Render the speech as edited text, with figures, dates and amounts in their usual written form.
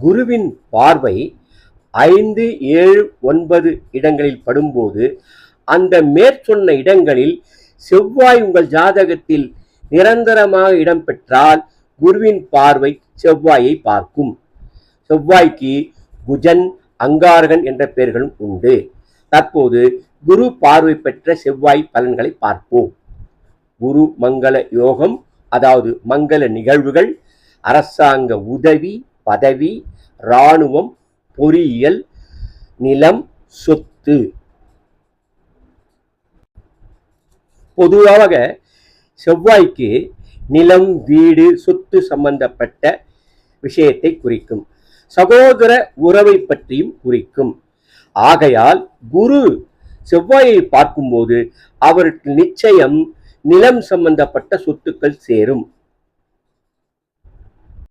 குருவின் பார்வை 5, 7, 9 இடங்களில் படும்போது அந்த மேற்சொன்ன இடங்களில் செவ்வாய் உங்கள் ஜாதகத்தில் நிரந்தரமாக இடம்பெற்றால் குருவின் பார்வை செவ்வாயை பார்க்கும். செவ்வாய்க்கு குஜன், அங்காரகன் என்ற பெயர்களும் உண்டு. தற்போது குரு பார்வை பெற்ற செவ்வாய் பலன்களை பார்ப்போம். குரு மங்கள யோகம், அதாவது மங்கள நிகழ்வுகள், அரசாங்க உதவி, பதவி, இராணுவம், பொறியியல், நிலம், சொத்து. பொதுவாக செவ்வாய்க்கு நிலம், வீடு, சொத்து சம்பந்தப்பட்ட விஷயத்தை குறிக்கும். சகோதர உறவை பற்றியும் குறிக்கும். ஆகையால் குரு செவ்வாயை பார்க்கும்போது அவருக்கு நிச்சயம் நிலம் சம்பந்தப்பட்ட சொத்துக்கள் சேரும்.